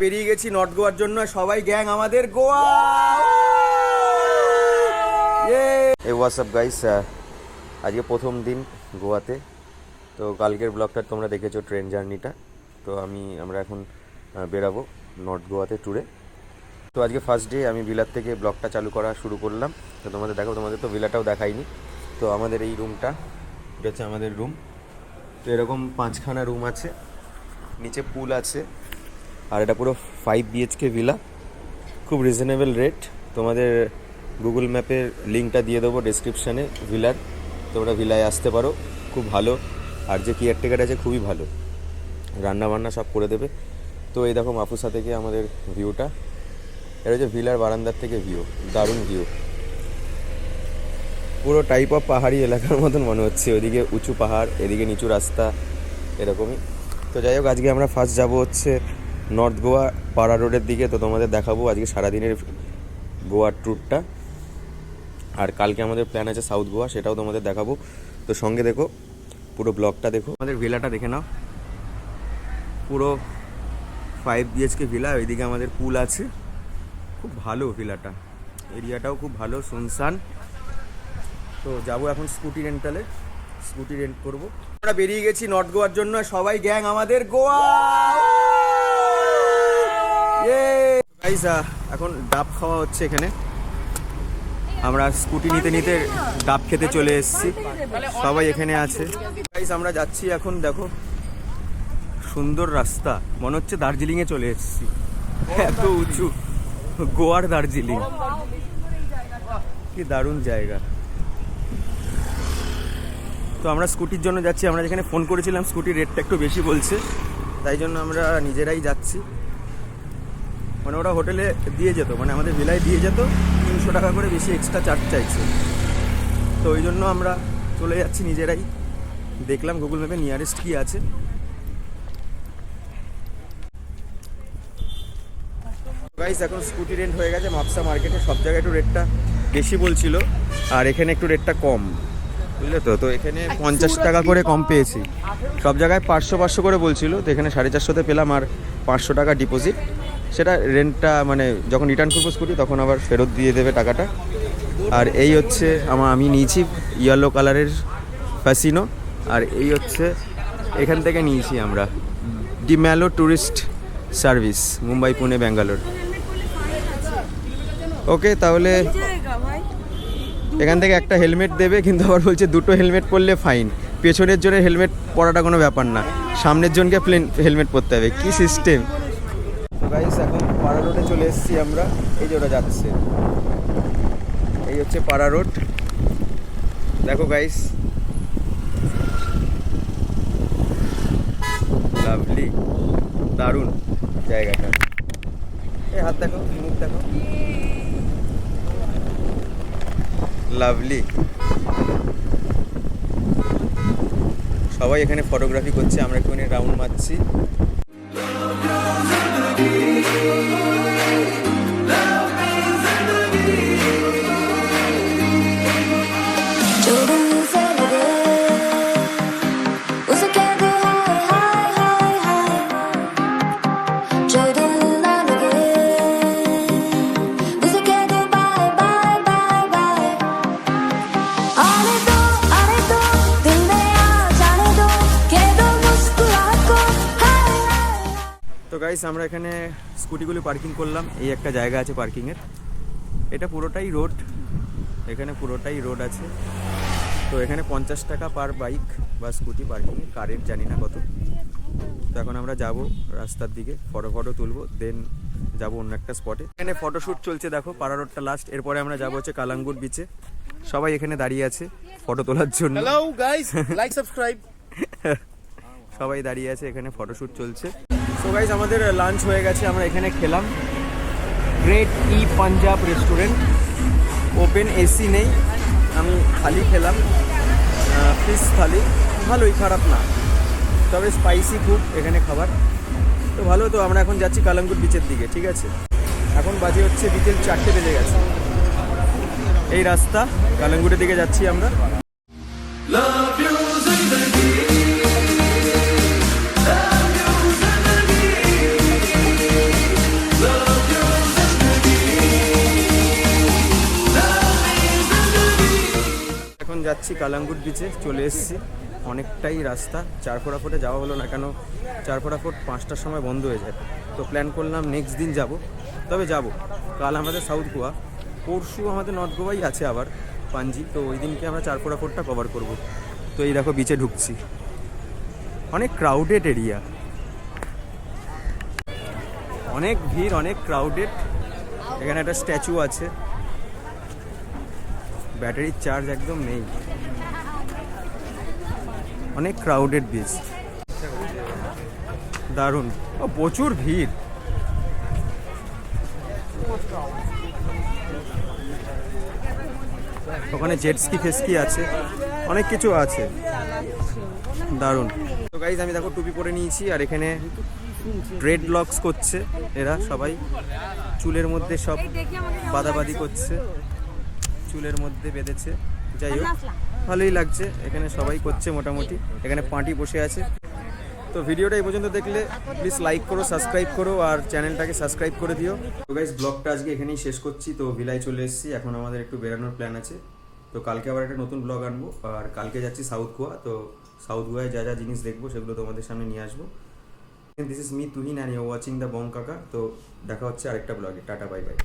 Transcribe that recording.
বেরিয়ে গেছি নর্থ গোয়ার জন্য, সবাই গ্যাং আমাদের গোয়া। এই হোয়াটসঅ্যাপ গাইস, আজকে প্রথম দিন গোয়াতে। তো কালকের ব্লগটা তোমরা দেখেছো ট্রেন জার্নিটা। তো আমরা এখন বেরাবো নর্থ গোয়াতে ট্যুরে। তো আজকে ফার্স্ট ডে আমি ভিলার থেকে ব্লগটা চালু করা শুরু করলাম। তো তোমাদের দেখো, তোমাদের তো ভিলাটাও দেখাইনি। তো আমাদের এই রুমটা, এটা হচ্ছে আমাদের রুম। তো এরকম 5খানা রুম আছে, নিচে পুল আছে, আর এটা পুরো 5 BHK ভিলা, খুব রিজনেবল রেট। তোমাদের গুগল ম্যাপের লিঙ্কটা দিয়ে দেবো ডেসক্রিপশানে ভিলার, তোমরা ভিলায় আসতে পারো, খুব ভালো। আর যে কেয়ারটেকার আছে খুবই ভালো, রান্না বান্না সব করে দেবে। তো এই দেখো মাফুসা থেকে আমাদের ভিউটা, এটা হচ্ছে ভিলার বারান্দার থেকে ভিউ, দারুণ ভিউ, পুরো টাইপ অফ পাহাড়ি এলাকার মতন মনে হচ্ছে। ওইদিকে উঁচু পাহাড়, এদিকে নিচু রাস্তা, এরকমই। তো যাই হোক, আজকে আমরা ফার্স্ট যাব হচ্ছে নর্থ গোয়া পাড়া রোডের দিকে। তো তোমাদের দেখাবো আজকে সারাদিনের গোয়ার ট্যুরটা। আর কালকে আমাদের প্ল্যান আছে সাউথ গোয়া, সেটাও তোমাদের দেখাবো। তো সঙ্গে দেখো, পুরো ব্লগটা দেখো। আমাদের ভিলাটা দেখে নাও, পুরো 5 BHK ভিলা, ওইদিকে আমাদের পুল আছে, খুব ভালো ভিলাটা, এরিয়াটাও খুব ভালো, শুনশান। তো যাবো এখন স্কুটি রেন্টালে, স্কুটি রেন্ট করবো। আমরা বেরিয়ে গেছি নর্থ গোয়ার জন্য, সবাই গ্যাং আমাদের গোয়া। গাইস, এখন ডাব খাওয়া হচ্ছে এখানে। আমরা স্কুটি নিতে নিতে ডাব খেতে চলে এসেছি, সবাই এখানে আছে। গাইস, আমরা যাচ্ছি এখন, দেখো সুন্দর রাস্তা, মনে হচ্ছে দার্জিলিংয়ে চলে এসেছি, এত উঁচু, গোয়ার দার্জিলিং, কি দারুণ জায়গা। তো আমরা স্কুটির জন্য যাচ্ছি, আমরা যেখানে ফোন করেছিলাম স্কুটির রেটটা একটু বেশি বলছে, তাই জন্য আমরা নিজেরাই যাচ্ছি। মানে ওরা হোটেলে দিয়ে যেত, মানে আমাদের ভিলায় দিয়ে যেত, 300 টাকা করে বেশি এক্সট্রা চার্জ চাইছে। তো ওই জন্য আমরা চলে যাচ্ছি নিজেরাই। দেখলাম গুগল ম্যাপে নিয়ারেস্ট কি আছে। গাইস, এখন স্কুটি রেন্ট হয়ে গেছে মাপসা মার্কেটে, সব জায়গায় একটু রেটটা বেশি বলছিল, আর এখানে একটু রেটটা কম, বুঝলে তো। তো এখানে 50 টাকা করে কম পেয়েছি, সব জায়গায় 500 করে বলছিল, তো এখানে 450-তে পেলাম। আর 500 টাকা ডিপোজিট, সেটা রেন্টটা মানে যখন রিটার্ন করবো স্কুটি তখন আবার ফেরত দিয়ে দেবে টাকাটা। আর এই হচ্ছে আমি নিয়েছি ইয়েলো কালারের ফ্যাসিনো, আর এই হচ্ছে এখান থেকে নিয়েছি আমরা ডিম্যালো ট্যুরিস্ট সার্ভিস, মুম্বাই, পুনে, ব্যাঙ্গালোর। ওকে, তাহলে এখান থেকে একটা হেলমেট দেবে, কিন্তু আবার বলছে 2টো হেলমেট পরলে ফাইন। পেছনের জন্য হেলমেট পরাটা কোনো ব্যাপার না, সামনের জনকে প্লেন হেলমেট পরতে হবে, কি সিস্টেম। গাইস, এখন পাড়া রোডে চলে এসেছি আমরা, এই যে ওরা যাচ্ছে, এই হচ্ছে পাড়া রোড। দেখো গাইস, লাভলি, দারুণ জায়গাটা। এই হাত দেখো, মুখ দেখো, লাভলি। সবাই এখানে ফটোগ্রাফি করছে, আমরা একটুখানি রাউন্ড মারছি। তো গাইস, আমরা এখানে স্কুটিগুলো পার্কিং করলাম, এই একটা জায়গা আছে পার্কিংয়ের, এটা পুরোটাই রোড, এখানে পুরোটাই রোড আছে। তো এখানে 50 টাকা পার বাইক বা স্কুটি পার্কিংয়ে, কারের জানি না কত। তো এখন আমরা যাব রাস্তার দিকে, ফটো তুলবো, দেন যাব অন্য একটা স্পটে। এখানে ফটোশ্যুট চলছে, দেখো পাড়া রোডটা লাস্ট, এরপরে আমরা যাবো হচ্ছে কালাঙ্গুর বিচে। সবাই এখানে দাঁড়িয়ে আছে ফটো তোলার জন্য। Hello guys, like subscribe. সবাই দাঁড়িয়ে আছে, এখানে ফটোশ্যুট চলছে। সো গাইস, আমাদের লাঞ্চ হয়ে গেছে, আমরা এখানে খেলাম great Punjab restaurant, open, AC নেই, আমি থালি খেলাম, ফিশ থালি, ভালোই, খারাপ না, তবে স্পাইসি খুব এখানে খাবার। তো ভালো। তো আমরা এখন যাচ্ছি কালাঙ্গুর বিচের দিকে, ঠিক আছে। এখন বাজে হচ্ছে বিকেল 4টে বেজে গেছে, এই রাস্তা কালাঙ্গুরের দিকে যাচ্ছি আমরা। যাচ্ছি কালাঙ্গুট বিচে, চলে এসেছি। অনেকটাই রাস্তা, চারফোড়াফোটে যাওয়া হলো না, কেন চারফোড়াফোট 5টার সময় বন্ধ হয়ে যায়। তো প্ল্যান করলাম নেক্সট দিন যাব, তবে যাব। কাল আমাদের সাউথ গোয়া, পরশু আমাদের নর্থ গোয়াই আছে আবার পাঞ্জি, তো ওই দিনকে আমরা চারফোড়াফোটটা কভার করব। তো এই দেখো বিচে ঢুকছি, অনেক ক্রাউডেড এরিয়া, অনেক ভিড়, অনেক ক্রাউডেড। এখানে একটা স্ট্যাচু আছে, ব্যাটারির চার্জ একদম নেই, অনেক ক্রাউডেড বিচ, দারুণ। ও প্রচুর ভিড়। ওখানে জেটস্কি ফেস্কি আছে, অনেক কিছু আছে, দারুণ। তো গাইজ আমি দেখো টুপি পরে নিয়েছি, আর এখানে ড্রেড লক্স করছে এরা সবাই, চুলের মধ্যে সব বাদাবাদি করছে, চুলের মধ্যে বেঁধেছে। যাই হোক, ভালোই লাগছে, এখানে সবাই করছে মোটামুটি। এখানে পার্টি বসে আছে। তো ভিডিওটা এই পর্যন্ত দেখলে প্লিজ লাইক করো, সাবস্ক্রাইব করো, আর চ্যানেলটাকে সাবস্ক্রাইব করে দিও। তো গাইজ ব্লগটা আজকে এখানেই শেষ করছি। তো ভিলায় চলে এসেছি, এখন আমাদের একটু বেরানোর প্ল্যান আছে। তো কালকে আবার একটা নতুন ব্লগ আনবো, আর কালকে যাচ্ছি সাউথ গোয়া। তো সাউথ গোয়ায় যা যা জিনিস দেখবো সেগুলো তোমাদের সামনে নিয়ে আসবো। This is me Tuhin and you watching the Bong কাকা। তো দেখা হচ্ছে আরেকটা ব্লগে। টাটা, বাই বাই।